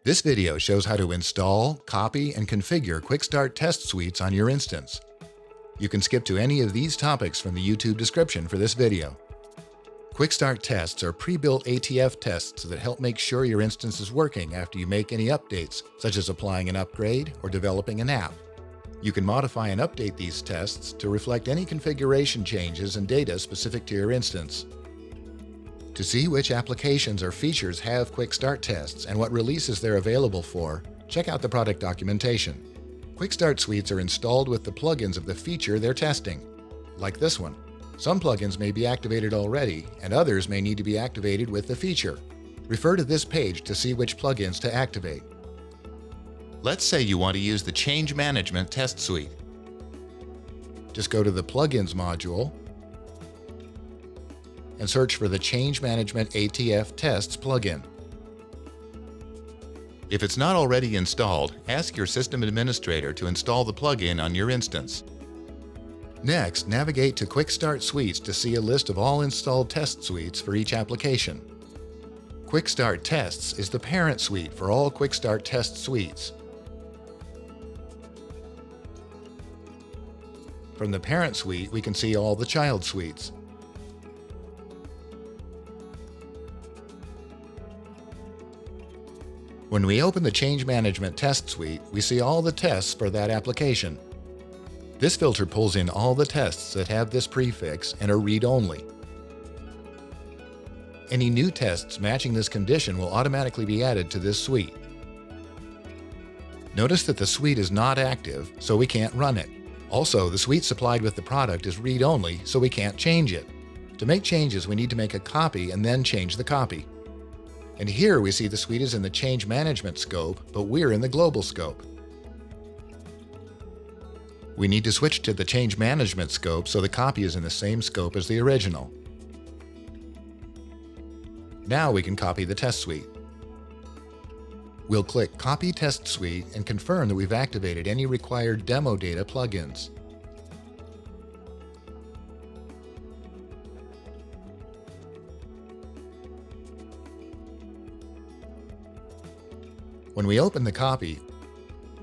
This video shows how to install, copy, and configure QuickStart test suites on your instance. You can skip to any of these topics from the YouTube description for this video. QuickStart tests are pre-built ATF tests that help make sure your instance is working after you make any updates, such as applying an upgrade or developing an app. You can modify and update these tests to reflect any configuration changes and data specific to your instance. To see which applications or features have QuickStart tests and what releases they're available for, check out the product documentation. QuickStart Suites are installed with the plugins of the feature they're testing, like this one. Some plugins may be activated already, and others may need to be activated with the feature. Refer to this page to see which plugins to activate. Let's say you want to use the Change Management Test Suite. Just go to the Plugins module and search for the Change Management ATF Tests plugin. If it's not already installed, ask your system administrator to install the plugin on your instance. Next, navigate to QuickStart Suites to see a list of all installed test suites for each application. QuickStart Tests is the parent suite for all QuickStart test suites. From the parent suite, we can see all the child suites. When we open the Change Management Test Suite, we see all the tests for that application. This filter pulls in all the tests that have this prefix and are read-only. Any new tests matching this condition will automatically be added to this suite. Notice that the suite is not active, so we can't run it. Also, the suite supplied with the product is read-only, so we can't change it. To make changes, we need to make a copy and then change the copy. And here we see the suite is in the Change Management scope, but we're in the Global scope. We need to switch to the Change Management scope so the copy is in the same scope as the original. Now we can copy the test suite. We'll click Copy Test Suite and confirm that we've activated any required demo data plugins. When we open the copy,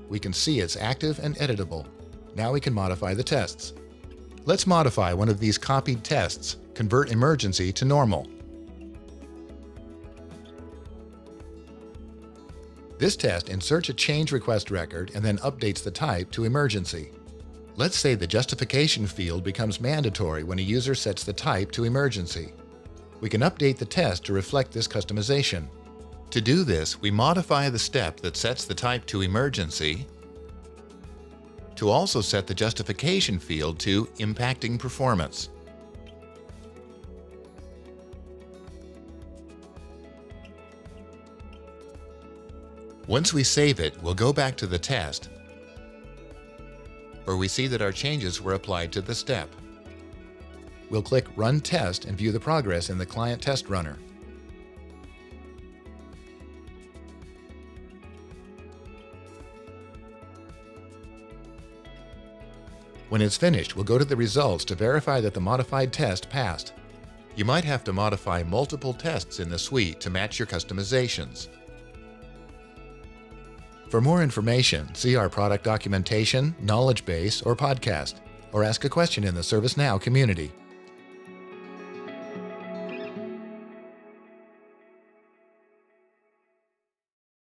we can see it's active and editable. Now we can modify the tests. Let's modify one of these copied tests, Convert Emergency to Normal. This test inserts a change request record and then updates the type to Emergency. Let's say the justification field becomes mandatory when a user sets the type to Emergency. We can update the test to reflect this customization. To do this, we modify the step that sets the type to Emergency to also set the justification field to Impacting Performance. Once we save it, we'll go back to the test, where we see that our changes were applied to the step. We'll click Run Test and view the progress in the Client Test Runner. When it's finished, we'll go to the results to verify that the modified test passed. You might have to modify multiple tests in the suite to match your customizations. For more information, see our product documentation, knowledge base, or podcast, or ask a question in the ServiceNow community.